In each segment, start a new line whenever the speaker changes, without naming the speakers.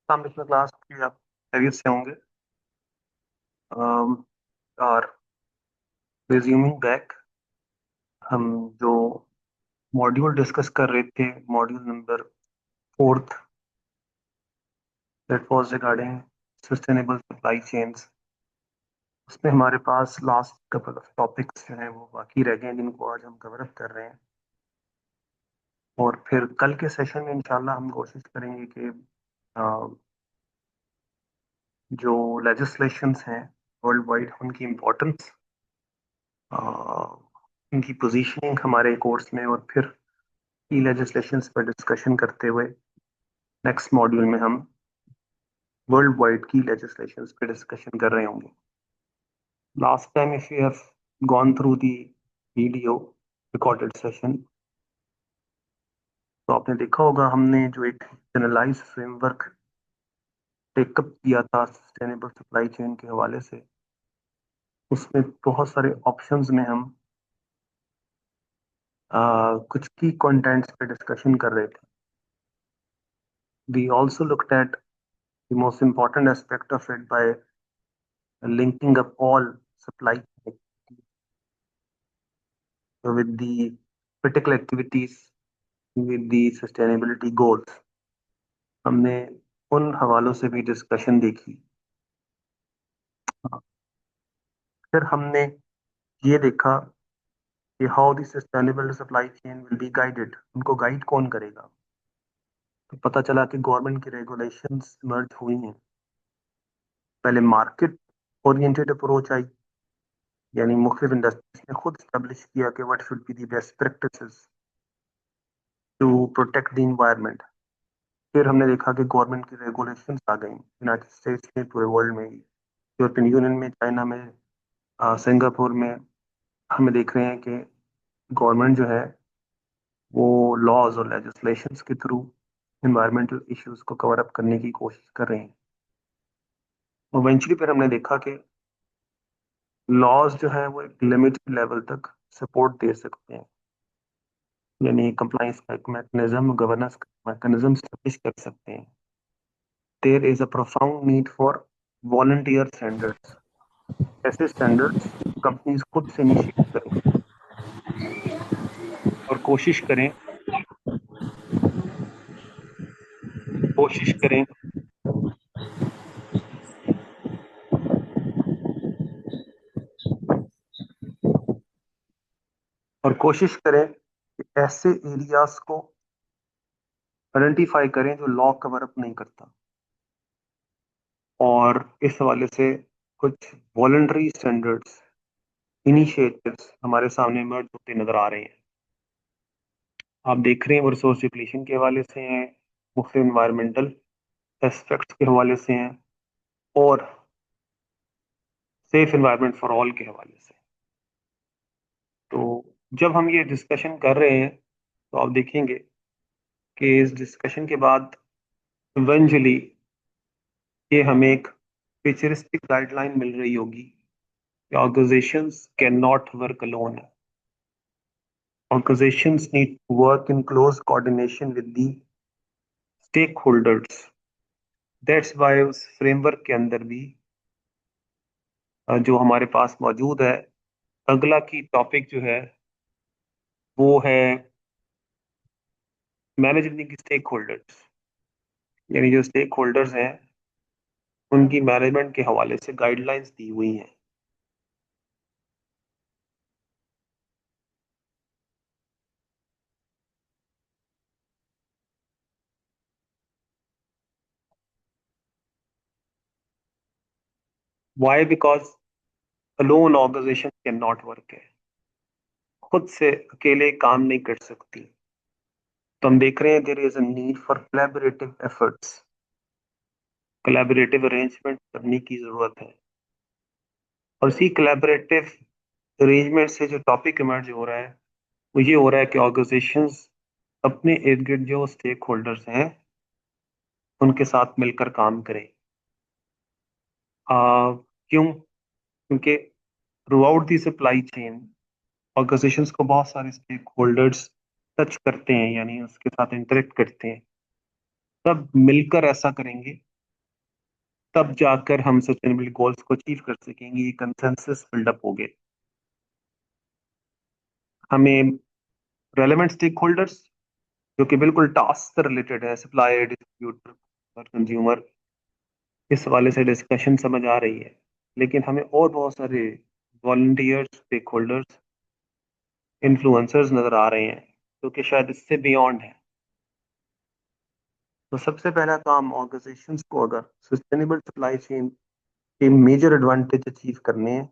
हम इसमें क्लास की आप खैरियत से होंगे। और रिज्यूमिंग बैक, हम जो मॉड्यूल डिस्कस कर रहे थे, module number fourth, that was regarding sustainable supply chains. उसमें हमारे पास लास्ट कपल ऑफ टॉपिक्स जो हैं वो बाकी रह गए हैं, जिनको आज हम कवर अप कर रहे हैं। और फिर कल के सेशन में इंशाल्लाह हम कोशिश करेंगे कि जो लेजिस्लेशंस हैं वर्ल्ड वाइड, उनकी इम्पोर्टेंस, उनकी पोजीशनिंग हमारे कोर्स में, और फिर की लेजिस्लेशंस पर डिस्कशन करते हुए नेक्स्ट मॉड्यूल में हम वर्ल्ड वाइड की लेजिस्लेशंस पर डिस्कशन कर रहे होंगे। Last time if you have gone through the video recorded session, तो आपने देखा होगा हमने जो एक जनरलाइज फ्रेमवर्क टेकअप किया था सस्टेनेबल सप्लाई चेन के हवाले से, उसमें बहुत सारे ऑप्शंस में हम कुछ की कंटेंट्स पे डिस्कशन कर रहे थे। We also looked at the most important aspect of it by linking up all supply chain with the critical activities with the sustainability goals। हमने उन हवालों से भी डिस्कशन देखी। फिर हमने ये देखा कि how the sustainable supply chain will be guided, उनको गाइड कौन करेगा। तो पता चला कि गवर्नमेंट की रेगुलेशंस इमर्ज हुई हैं। पहले मार्केट ओरिएंटेड अप्रोच आई, यानी मुख्तलिफ इंडस्ट्रीज ने खुद स्टैब्लिश किया कि what should be the best practices to protect the environment. फिर हमने देखा कि गवर्नमेंट की रेगुलेशंस आ गई, यूनाइटेड स्टेट्स में, पूरे वर्ल्ड में, यूरोपियन यूनियन में, चाइना में, सिंगापुर में। हमें देख रहे हैं कि गवर्नमेंट जो है वो लॉज और लेजिस्लेशंस के थ्रू इन्वायरमेंटल इश्यूज को कवर अप करने की कोशिश कर रहे हैं। और इवेंचुअली फिर हमने देखा कि लॉज जो है वो एक लिमिटेड लेवल तक सपोर्ट दे सकते हैं, यानी कंप्लाइंस का एक मैकेनिज्म, गवर्नेंस का मैकेनिज्म स्टैब्लिश कर सकते हैं। There is a profound need for volunteer standards. ऐसे स्टैंडर्ड्स कंपनीज खुद से इनिशिएट करें और कोशिश करें और कोशिश करें कि ऐसे एरियाज को आइडेंटिफाई करें जो लॉ कवर अप नहीं करता। और इस हवाले से कुछ वॉलंटरी स्टैंडर्ड्स, इनिशिएटिव्स हमारे सामने इमर्ज होते नजर आ रहे हैं। आप देख रहे हैं वो रिसोर्स डिप्लीशन के हवाले से हैं, मुख्तलिफ इन्वायरमेंटल एस्पेक्ट्स के हवाले से हैं, और सेफ इन्वायरमेंट फॉर ऑल के हवाले से। तो जब हम ये डिस्कशन कर रहे हैं तो आप देखेंगे कि इस डिस्कशन के बाद इवेंचुअली ये हमें एक फ्यूचरिस्टिक गाइडलाइन मिल रही होगी कि organisations can not work alone. Organizations need to work in close coordination with the stakeholders। That's why उस फ्रेमवर्क के अंदर भी जो हमारे पास मौजूद है, अगला की टॉपिक जो है वो है मैनेजिंग की स्टेक होल्डर्स, यानी जो स्टेक होल्डर्स हैं उनकी मैनेजमेंट के हवाले से गाइडलाइंस दी हुई हैं। Why? Because alone organisation can not work है, खुद से अकेले काम नहीं कर सकती। तो हम देख रहे हैं there is a need for collaborative efforts, collaborative arrangement करने की जरूरत है। और इसी कोलैबोरेटिव अरेंजमेंट से जो टॉपिक इमर्ज हो रहा है वो ये हो रहा है कि ऑर्गेनाइजेशंस अपने इर्द गिर्द जो स्टेक होल्डर्स हैं उनके साथ मिलकर काम करें। क्यों? क्योंकि through out the supply chain organisations को बहुत सारे स्टेक होल्डर्स टच करते हैं, यानी उसके साथ इंटरेक्ट करते हैं। सब मिलकर ऐसा करेंगे तब जाकर हम सस्टेनेबिलिटी गोल्स को अचीव कर सकेंगे। ये कंसेंसस बिल्डअप हो गए। हमें रेलेवेंट स्टेक होल्डर्स जो कि बिल्कुल टास्क से रिलेटेड है, सप्लायर, डिस्ट्रीब्यूटर और कंज्यूमर, इस वाले से डिस्कशन समझ आ रही है। लेकिन हमें और बहुत सारे वॉलंटियर्स, स्टेक होल्डर्स, इन्फ्लुएंसर्स नजर आ रहे हैं जो कि शायद इससे बियॉन्ड है। तो सबसे पहला काम ऑर्गेनाइजेशंस को, अगर सस्टेनेबल सप्लाई चेन के मेजर एडवांटेज अचीव करने हैं,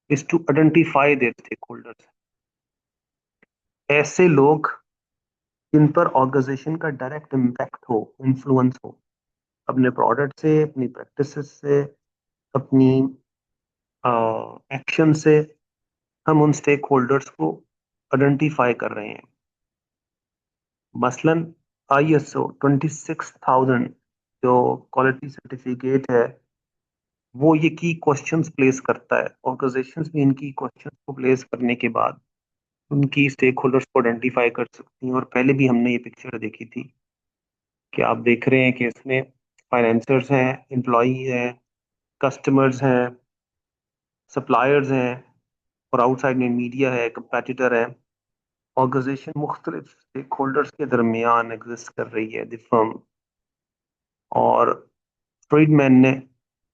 is to identify their stakeholders. ऐसे लोग जिन पर ऑर्गेनाइजेशन का डायरेक्ट इम्पैक्ट हो, इन्फ्लुएंस हो, अपने प्रोडक्ट से, अपनी प्रैक्टिसेस से, अपनी एक्शन से। हम उन स्टेक होल्डर्स को आइडेंटिफाई कर रहे हैं। मसलन ISO 26000 जो क्वालिटी सर्टिफिकेट है, वो ये की क्वेश्चंस प्लेस करता है। ऑर्गेनाइजेशंस भी इनकी क्वेश्चंस को प्लेस करने के बाद उनकी स्टेक होल्डर्स को आइडेंटिफाई कर सकती हैं। और पहले भी हमने ये पिक्चर देखी थी कि आप देख रहे हैं कि इसमें फाइनेंसर्स हैं, एम्प्लॉई हैं, कस्टमर्स हैं, सप्लायर्स हैं, और आउटसाइड में मीडिया है, कंपेटिटर है। ऑर्गेनाइजेशन मुख्तलिफ स्टेक होल्डर्स के दरमियान एग्जिस्ट कर रही है, द फर्म। और फ्रीडमैन ने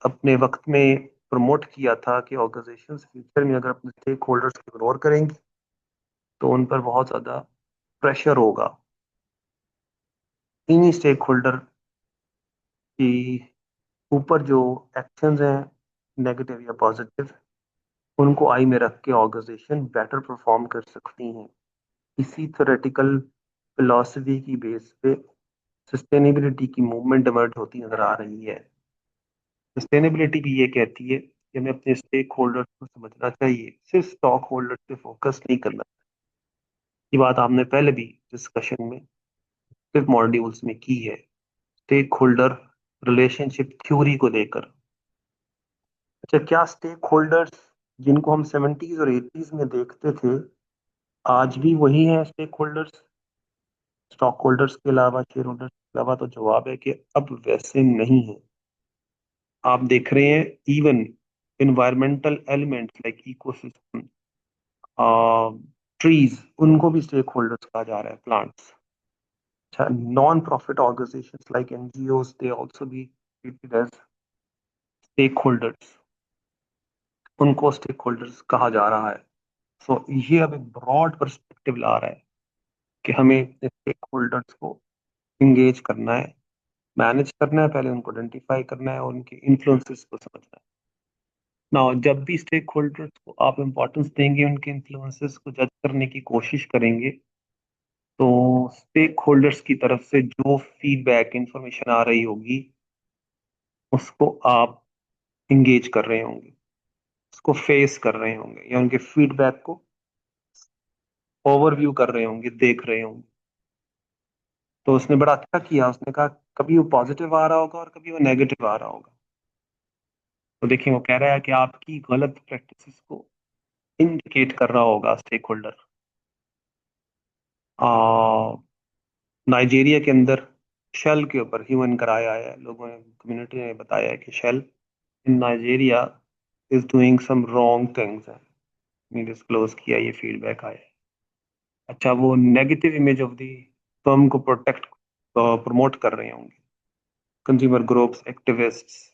अपने वक्त में प्रमोट किया था कि ऑर्गेनाइजेशन फ्यूचर में अगर अपने स्टेक होल्डर्स को इग्नोर करेंगी तो उन पर बहुत ज़्यादा प्रेशर होगा। इन्हीं स्टेक होल्डर की ऊपर जो एक्शंस हैं, नेगेटिव या पॉजिटिव, उनको आई में रख के ऑर्गेनाइजेशन बेटर परफॉर्म कर सकती हैं। इसी थ्योरेटिकल फिलॉसफी की बेस पे सस्टेनेबिलिटी की मूवमेंट इमर्ज होती नजर आ रही है। सस्टेनेबिलिटी भी ये कहती है कि हमें अपने स्टेक होल्डर्स को समझना चाहिए, सिर्फ स्टॉक होल्डर पे फोकस नहीं करना। ये बात आपने पहले भी डिस्कशन में सिर्फ मॉड्यूल्स में की है, स्टेक होल्डर रिलेशनशिप थ्योरी को लेकर। अच्छा, क्या स्टेक होल्डर्स जिनको हम 70s और 80s में देखते थे आज भी वही हैं स्टेक होल्डर्स, स्टॉक होल्डर्स के अलावा, शेयर होल्डर्स के अलावा? तो जवाब है कि अब वैसे नहीं है। आप देख रहे हैं even environmental elements like ecosystem, trees, उनको भी स्टेक होल्डर्स कहा जा रहा है, प्लांट्स। अच्छा, non profit organisations like NGOs, they also be treated as stakeholders, उनको स्टेक होल्डर्स कहा जा रहा है। सो ये अब एक ब्रॉड पर्सपेक्टिव ला रहा है कि हमें स्टेक होल्डर्स को इंगेज करना है, मैनेज करना है, पहले उनको आइडेंटिफाई करना है और उनके इन्फ्लुएंसेस को समझना है। ना, जब भी स्टेक होल्डर्स को आप इम्पोर्टेंस देंगे, उनके इन्फ्लुएंसेस को जज करने की कोशिश करेंगे, तो स्टेक होल्डर्स की तरफ से जो फीडबैक इंफॉर्मेशन आ रही होगी उसको आप इंगेज कर रहे होंगे, उसको फेस कर रहे होंगे, या उनके फीडबैक को ओवरव्यू कर रहे होंगे, देख रहे होंगे। तो उसने बड़ा अच्छा किया, उसने कहा कभी वो पॉजिटिव आ रहा होगा और कभी वो नेगेटिव आ रहा होगा। तो देखिए, वो कह रहा है कि आपकी गलत प्रैक्टिसेस को इंडिकेट कर रहा होगा स्टेक होल्डर। नाइजीरिया के अंदर शेल के ऊपर ह्यूमन कराया है, लोगों ने, कम्युनिटी ने बताया है कि Shell in Nigeria is doing some wrong things, है डिस्क्लोज किया, ये फीडबैक आया है। अच्छा, वो negative image of the firm को प्रोटेक्ट, प्रमोट कर रहे होंगे कंज्यूमर ग्रुप्स, एक्टिविस्ट्स,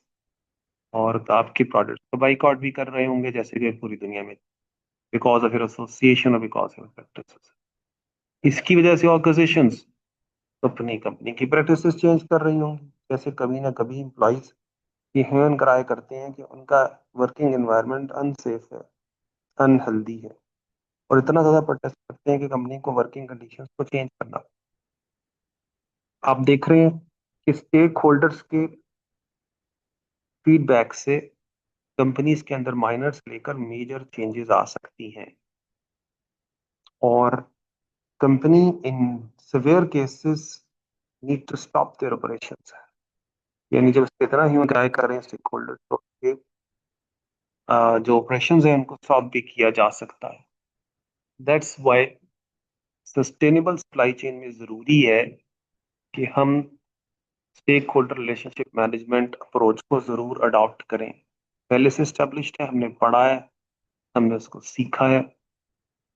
और आपके प्रोडक्ट्स को बाइकआउट भी कर रहे होंगे, जैसे कि पूरी दुनिया में, बिकॉज ऑफ एसोसिएशन और बिकॉज ऑफ प्रैक्टिसेस। इसकी वजह से ऑर्गेनाइजेशंस अपनी कंपनी की प्रैक्टिसेस चेंज कर रही होंगी। जैसे कभी ना कभी इम्प्लॉइज ये ह्यूमन कराया करते हैं कि उनका वर्किंग एनवायरनमेंट अनसेफ है, अनहेल्दी है, और इतना ज्यादा प्रोटेस्ट करते हैं कि कंपनी को वर्किंग कंडीशंस को चेंज करना। आप देख रहे हैं कि स्टेक होल्डर्स के फीडबैक से कंपनीज के अंदर माइनर से लेकर मेजर चेंजेस आ सकती हैं। और company in severe cases need to stop their operations. यानी जब इतना ही कराया कर रहे हैं स्टेक होल्डर, तो एक जो ऑपरेशंस हैं उनको स्टॉप भी किया जा सकता है। That's why sustainable supply chain में जरूरी है कि हम stakeholder relationship management approach को जरूर अडॉप्ट करें। पहले से स्टेब्लिश्ड है, हमने पढ़ा है, हमने उसको सीखा है,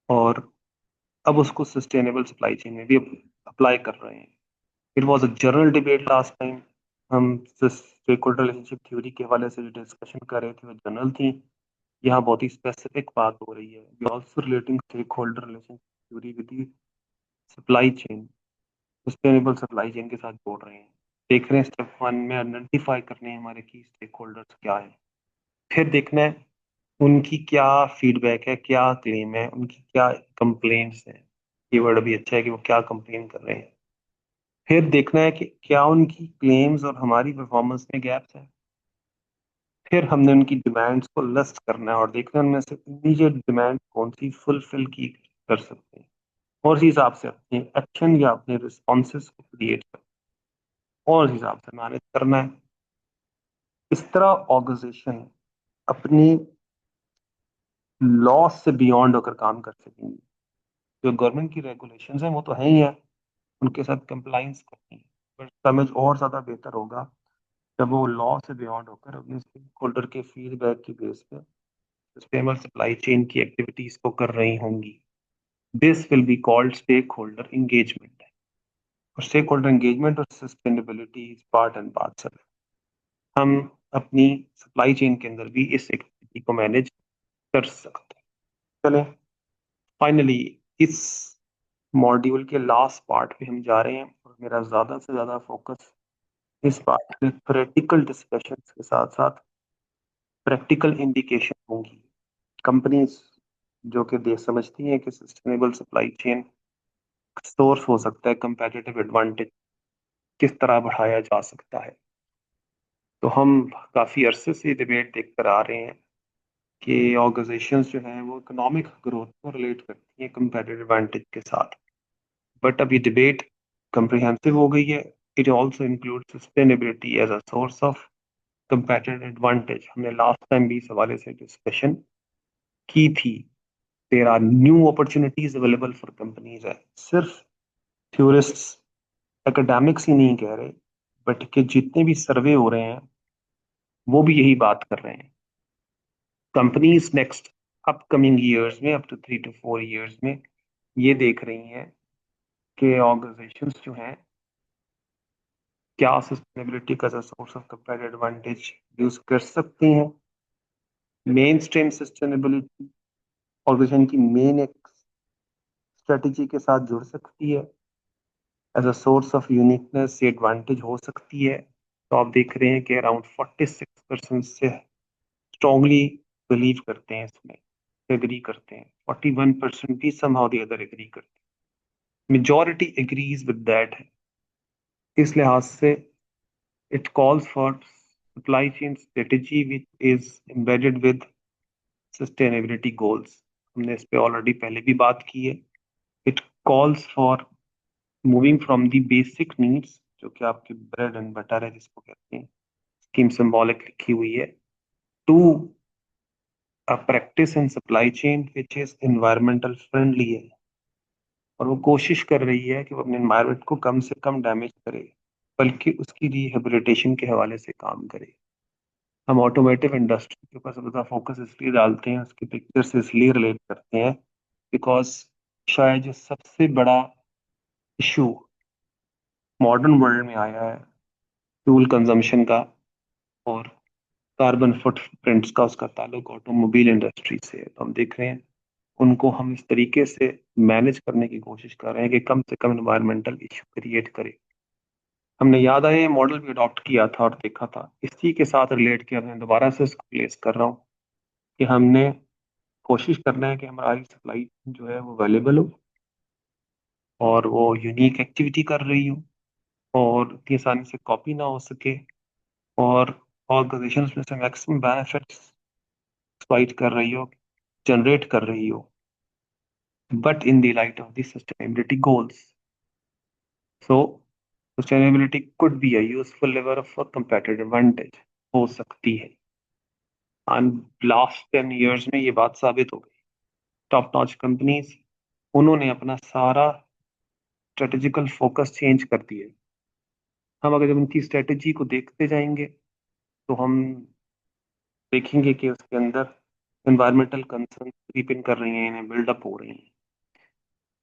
और अब उसको सस्टेनेबल सप्लाई चेन में भी अप्लाई कर रहे हैं। It was a general debate last time. हम स्टेक होल्डर रिलेशनशिप थ्योरी के हवाले से जो डिस्कशन कर रहे थे वो जनरल थी। यहाँ बहुत ही स्पेसिफिक बात हो रही है। We also relating stakeholder relationship theory with the supply chain, sustainable supply chain के साथ जोड़ रहे हैं। देख रहे हैं स्टेप वन में आइडेंटिफाई करने हैं हमारे की स्टेक होल्डर्स क्या है। फिर देखना है उनकी क्या फीडबैक है, क्या क्लेम है, उनकी क्या कंप्लेंट्स हैं। कीवर्ड भी अच्छा है कि वो क्या कंप्लेन कर रहे हैं। फिर देखना है कि क्या उनकी क्लेम्स और हमारी परफॉर्मेंस में गैप्स है। फिर हमने उनकी डिमांड्स को लिस्ट करना है और देखना है उनमें से इमीडिएट डिमांड कौन सी फुलफिल की कर सकते हैं, और उस हिसाब से अपने एक्शन या अपने रिस्पॉन्सेस को क्रिएट करना है और उस हिसाब से मैनेज करना है। इस तरह ऑर्गेनाइजेशन अपनी लॉ से बियॉन्ड होकर काम कर सकेंगी। जो गवर्नमेंट की रेगुलेशंस हैं वो तो है ही है, उनके साथ कंप्लाइंस करनी है, पर समझ और ज्यादा बेहतर होगा जब वो लॉ से बियॉन्ड होकर अपने स्टेक होल्डर के फीडबैक की बेस पे सस्टेनेबल सप्लाई चेन की एक्टिविटीज को कर रही होंगी। This will be called stakeholder engagement. और स्टेक होल्डर एंगेजमेंट और sustainability is part and parcel. हम अपनी सप्लाई चेन के अंदर भी इस एक्टिविटी को मैनेज कर सकते हैं। चलें, फाइनली इस मॉड्यूल के लास्ट पार्ट पे हम जा रहे हैं, और मेरा ज्यादा से ज्यादा फोकस इस पार्ट में प्रैक्टिकल डिस्कशंस के साथ साथ प्रैक्टिकल इंडिकेशन होंगी। कंपनीज जो कि देख समझती हैं कि सस्टेनेबल सप्लाई चेन सोर्स हो सकता है कंपैटिटिव एडवांटेज, किस तरह बढ़ाया जा सकता है। तो हम काफी अरसे से डिबेट देखकर आ रहे हैं कि ऑर्गेनाइजेशंस जो हैं वो इकोनॉमिक ग्रोथ को रिलेट करती हैं कंपैटिटिव एडवांटेज के साथ। बट अब ये डिबेट comprehensive हो गई है। It also include sustainability as a source of competitive advantage. हमने लास्ट टाइम भी इस हवाले से डिस्कशन की थी। There are new opportunities available for companies है, सिर्फ थ्योरिस्ट्स एकेडमिक्स ही नहीं कह रहे, बट के जितने भी सर्वे हो रहे हैं वो भी यही बात कर रहे हैं। कंपनीज नेक्स्ट अपकमिंग ईयर्स में, अप टू 3 to 4 years में, ये देख रही हैं कि ऑर्गेनाइजेशंस जो हैं क्या सस्टेनेबिलिटी का source of competitive advantage use कर सकती हैं। मेन स्ट्रीम सस्टेनेबिलिटी ऑर्गेनाइजेशन की मेन एक स्ट्रेटेजी के साथ जुड़ सकती है, as a source of uniqueness से एडवांटेज हो सकती है। तो आप देख रहे हैं कि अराउंड 46% से स्ट्रांगली बिलीव करते हैं इसमें, एग्री करते हैं। 41% भी समहाउ द अदर एग्री करते हैं। मेजॉरिटी एग्रीज विद दैट है। इस लिहाज से it calls for supply chain strategy which is embedded with sustainability goals. हमने इस पे ऑलरेडी पहले भी बात की है। It calls for moving from the basic needs, जो कि आपके ब्रेड एंड बटर है जिसको कहते हैं, स्कीम सिंबॉलिक लिखी हुई है, to a practice in supply chain which is environmental friendly है। और वो कोशिश कर रही है कि वो अपने एनवायरमेंट को कम से कम डैमेज करे, बल्कि उसकी रिहेबिलिटेशन के हवाले से काम करे। हम ऑटोमेटिव इंडस्ट्री के ऊपर सबसे ज्यादा फोकस इसलिए डालते हैं, उसकी पिक्चर से इसलिए रिलेट करते हैं, बिकॉज शायद जो सबसे बड़ा इशू मॉडर्न वर्ल्ड में आया है फ्यूल कंजम्पशन का और कार्बन फुटप्रिंट्स का, उसका ताल्लुक ऑटोमोबाइल इंडस्ट्री से है। तो हम देख रहे हैं उनको हम इस तरीके से मैनेज करने की कोशिश कर रहे हैं कि कम से कम एनवायरमेंटल इशू क्रिएट करे। हमने याद आया ये मॉडल भी अडॉप्ट किया था और देखा था, इसी के साथ रिलेट किया, मैं दोबारा से इसको प्लेस कर रहा हूँ कि हमने कोशिश करना है कि हमारी सप्लाई जो है वो अवेलेबल हो और वो यूनिक एक्टिविटी कर रही हो और इतनी आसानी से कॉपी ना हो सके, और ऑर्गेनाइजेशन में से मैक्सिमम बेनिफिट्स एक्सप्लॉइट कर रही हो, जनरेट कर रही हो, but in the light of the sustainability goals. So sustainability could be a useful lever of competitive advantage, हो सकती है। एंड लास्ट 10 years में ये बात साबित हो गई। टॉप नॉच कंपनीज, उन्होंने अपना सारा स्ट्रेटेजिकल फोकस चेंज कर दिया। हम अगर जब उनकी स्ट्रेटेजी को देखते जाएंगे तो हम देखेंगे कि उसके अंदर एनवायरमेंटल कंसर्न क्रीप इन कर रही हैं, इन्हें बिल्डअप हो रही हैं।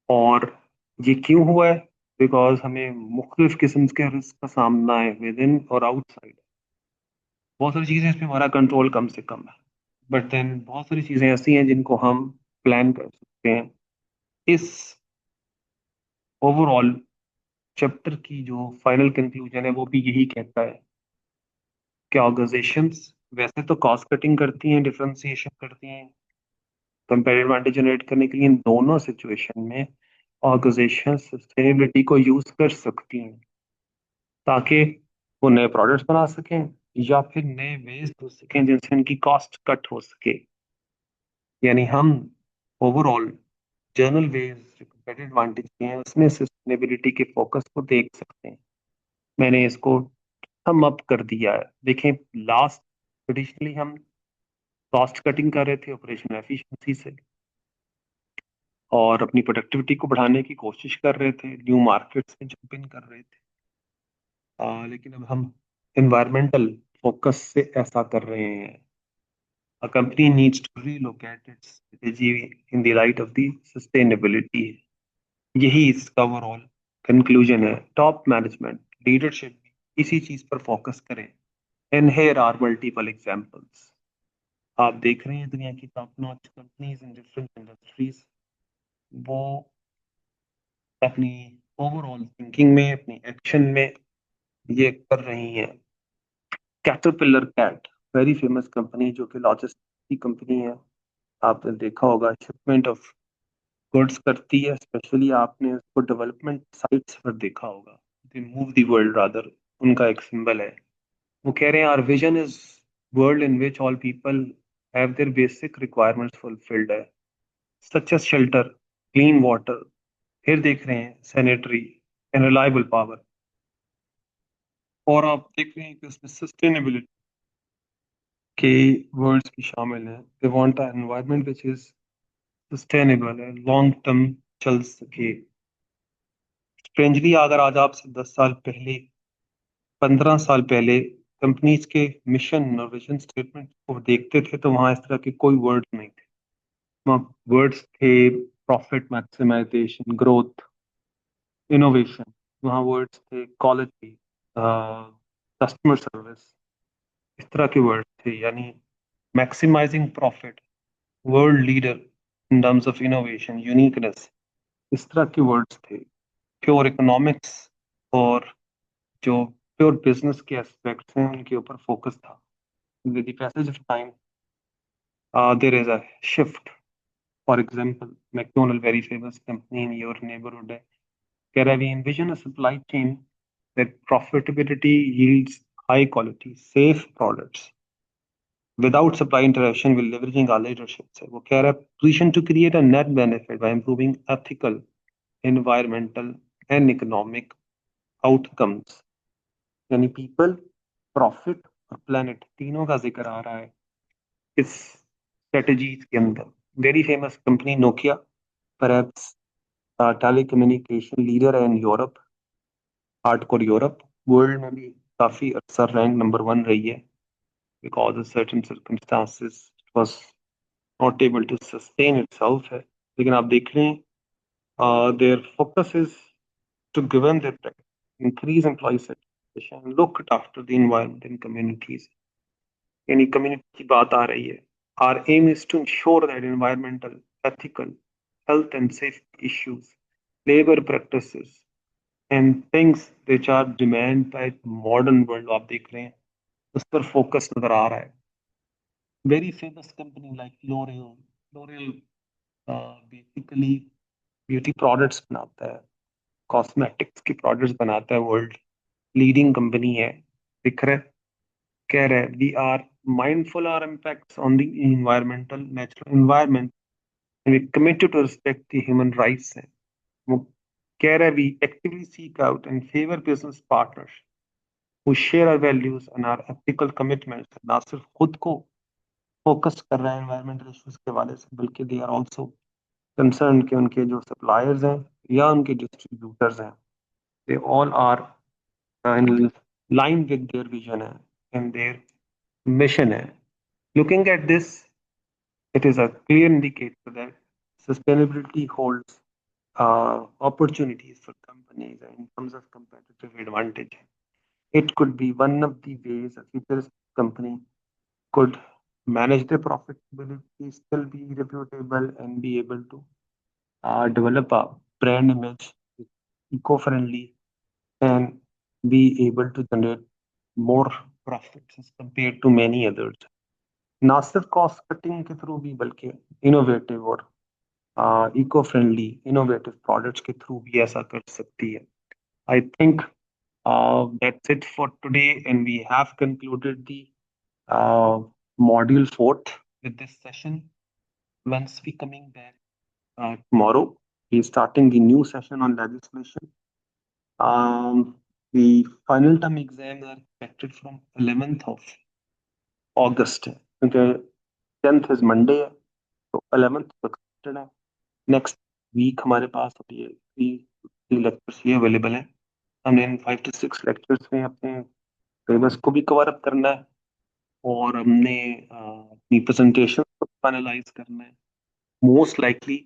और ये क्यों हुआ है? बिकॉज हमें मुख्तलिफ किस्म के रिस्क का सामना है, विद इन और आउटसाइड। बहुत सारी चीजें इसमें हमारा कंट्रोल कम से कम है, बट देन बहुत सारी चीजें ऐसी हैं जिनको हम प्लान कर सकते हैं। इस ओवरऑल चैप्टर की जो फाइनल कंक्लूजन है वो भी यही कहता है कि ऑर्गेनाइजेशंस वैसे तो कॉस्ट कटिंग करती हैं, डिफरेंशिएशन करती हैं, कंपेरेटिव एडवांटेज जनरेट करने के लिए इन दोनों सिचुएशन में ऑर्गेनाइजेशन सस्टेनेबिलिटी को यूज कर सकती हैं, ताकि वो नए प्रोडक्ट्स बना सकें या फिर नए वेज ढूंढ सकें जिनसे उनकी कॉस्ट कट हो सके। यानी हम ओवरऑल जर्नल वेज जो कंपेटिटिव एडवांटेज के हैं उसमें सस्टेनेबिलिटी के फोकस को देख सकते हैं। मैंने इसको हम अप कर दिया है। देखें, लास्ट ट्रेडिशनली हम कॉस्ट कटिंग कर रहे थे ऑपरेशनल एफिशिएंसी से, और अपनी प्रोडक्टिविटी को बढ़ाने की कोशिश कर रहे थे, न्यू मार्केट्स में जंप इन कर रहे थे। लेकिन अब हम एनवायरमेंटल फोकस से ऐसा कर रहे हैं। A company needs to relook at its strategy in the light of the sustainability। यही इसका ओवरऑल कंक्लूजन है। टॉप मैनेजमेंट लीडरशिप इसी चीज पर फोकस करें। And here are multiple examples. आप देख रहे हैं दुनिया की top notch companies in different industries, वो अपनी ओवरऑल थिंकिंग में, अपनी एक्शन में ये कर रही हैं। Caterpillar Cat, very famous company जो कि लॉजिस्टिक्स की कंपनी है, आपने देखा होगा शिपमेंट ऑफ गुड्स करती है। स्पेशली आपने उसको डेवलपमेंट साइट्स पर देखा होगा, they move the world rather, उनका एक सिंबल है। वो कह रहे हैं our vision is world in which all people have their basic requirements fulfilled है, such as shelter, clean water. फिर देख रहे हैं सैनिटरी एंड रिलायबल पावर। और आप देख रहे हैं कि उसमें सस्टेनेबिलिटी के वर्ड्स भी शामिल हैं। They want an environment which is sustainable है, लॉन्ग टर्म चल सके। स्ट्रेंजली अगर आज आपसे 10 साल पहले, 15 साल पहले कंपनीज के मिशन और विजन स्टेटमेंट को देखते थे तो वहां इस तरह के कोई वर्ड्स नहीं थे। वहाँ वर्ड्स थे प्रॉफिट मैक्सिमाइजेशन, ग्रोथ, इनोवेशन। वहाँ वर्ड्स थे क्वालिटी, कस्टमर सर्विस, इस तरह के वर्ड्स थे। यानी maximising profit, world leader in terms of innovation, uniqueness, इस तरह के वर्ड्स थे। प्योर इकोनॉमिक्स और जो प्योर बिजनेस के एस्पेक्ट्स हैं उनके ऊपर फोकस था। With the passage of time, there is a shift. For example, McDonald, very famous company in your neighborhood, where we envision a supply chain that profitability yields high quality, safe products without supply interruption will leveraging our leadership से वो कह रहा है position to create a net benefit by improving ethical, environmental and economic outcomes। यानी people, profit और planet तीनों का जिक्र आ रहा है इस स्ट्रेटजीज के अंदर। Very famous company Nokia, perhaps telecommunication leader है in Europe, hardcore Europe. World में भी काफी अक्सर रैंक नंबर 1 रही है, because of certain circumstances it was not able to sustain itself है। लेकिन आप देख रहे हैं their focus is to given their increase employ satisfaction, look after the environment in communities. यानी कम्युनिटी की बात आ रही है। Our aim is to ensure that environmental, ethical, health and safety issues, labor practices and things which are demanded by modern world, आप देख रहे हैं उस पर फोकस नजर आ रहा है। Very famous company like L'Oreal, L'Oreal basically beauty products बनाता है, कॉस्मेटिक्स के प्रोडक्ट्स बनाता है, वर्ल्ड लीडिंग कंपनी है। दिख रहा है, कह रहा है we are mindful our impacts on the environmental natural environment and we committed to respect the human rights हैं। वो कह रहा है we actively seek out and favor business partners who share our values and our ethical commitments। ना सिर्फ खुद को focus कर रहा है environmental issues के वाले से, बल्कि they are also concerned कि उनके जो suppliers हैं या उनके distributors हैं, they all are in line with their vision and their mission है. Looking at this, it is a clear indicator that sustainability holds opportunities for companies in terms of competitive advantage. It could be one of the ways a futurist company could manage their profitability, still be reputable, and be able to develop a brand image, eco-friendly, and be able to generate more profits as compared to many others. ना सिर्फ cost cutting के through भी बल्कि innovative और eco friendly innovative products के through भी ऐसा कर सकती है. I think that's it for today, and we have concluded the module fourth with this session. Once we coming back tomorrow, we starting the new session on legislation. The final term exams are expected from 11th of August, क्योंकि 10th is Monday है, तो 11th तक expected है. Next week हमारे पास अभी three lectures ये available हैं. हमने इन 5 to 6 लेक्चर्स में अपने सिलेबस को भी कवर अप करना है, और हमने अपनी प्रेजेंटेशन को फाइनलाइज करना है. Most likely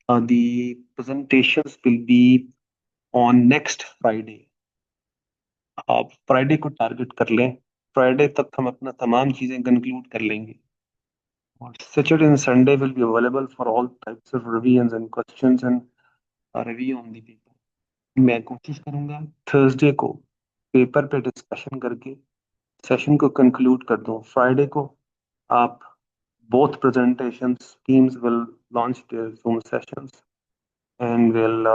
the presentations will be on next Friday. आप फ्राइडे को टारगेट कर लें. फ्राइडे तक हम अपना तमाम चीजें कंक्लूड कर लेंगे. और Saturday and Sunday will be available for all types of revision and questions and review on the paper. मैं कोशिश करूंगा थर्सडे को पेपर पे डिस्कशन करके सेशन को कंक्लूड कर दूं. फ्राइडे को आप both presentations teams will launch their Zoom sessions and will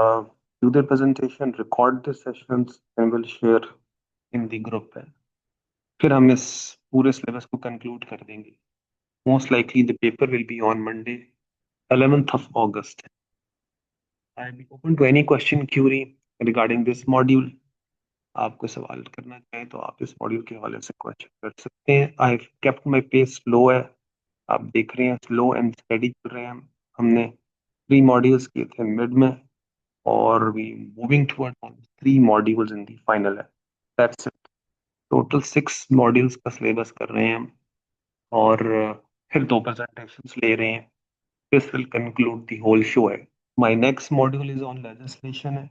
do their presentation, record the sessions and will share in the group. फिर हम इस पूरे सिलेबस को कंक्लूड कर देंगे. Most likely the paper will be on Monday 11th of August. I am open to any question query regarding this module. आपको सवाल करना चाहें तो आप इस मॉड्यूल के हवाले से क्वेश्चन कर सकते हैं. I kept my pace slow है, आप देख रहे हैं स्लो एंड स्टेडी चल रहे हैं. हमने 3 मॉड्यूल्स किए थे मिड में, और we moving toward 3 modules in the final है. That's it. टोटल 6 मॉड्यूल्स का सिलेबस कर रहे हैं हम, और फिर 2 प्रेजेंटेशंस ले रहे हैं. This will conclude the whole show है. My next module is on legislation है,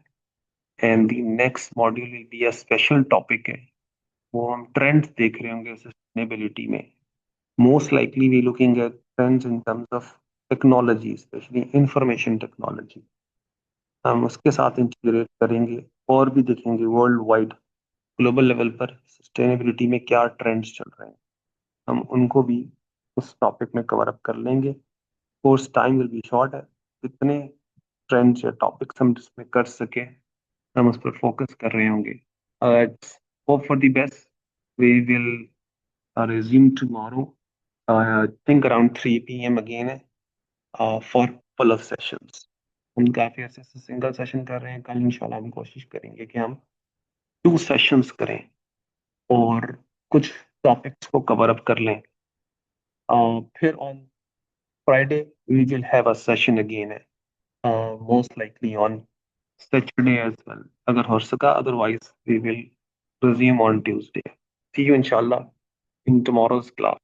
and the next module will be a special topic है. वो हम ट्रेंड्स देख रहे होंगे सस्टेनेबिलिटी में. Most likely we looking at trends in terms of technology, specially information technology. हम उसके साथ इंटीग्रेट करेंगे और भी देखेंगे वर्ल्ड वाइड ग्लोबल लेवल पर सस्टेनेबिलिटी में क्या ट्रेंड्स चल रहे हैं. हम उनको भी उस टॉपिक में कवर अप कर लेंगे. Course time will be short है. जितने ट्रेंड्स या टॉपिक्स हम जिसमें कर सके हम उस पर फोकस कर रहे होंगे. Hope for the best. We will resume tomorrow. I think around 3 p.m. again for full of sessions. हम काफी अच्छे से सिंगल सेशन कर रहे हैं. कल इंशाल्लाह हम कोशिश करेंगे कि हम 2 सेशंस करें और कुछ टॉपिक्स को कवर अप कर लें. फिर on Friday we will have a session again, most likely on Saturday as well अगर हो सका. Otherwise we will resume on Tuesday. See you inshallah in tomorrow's class.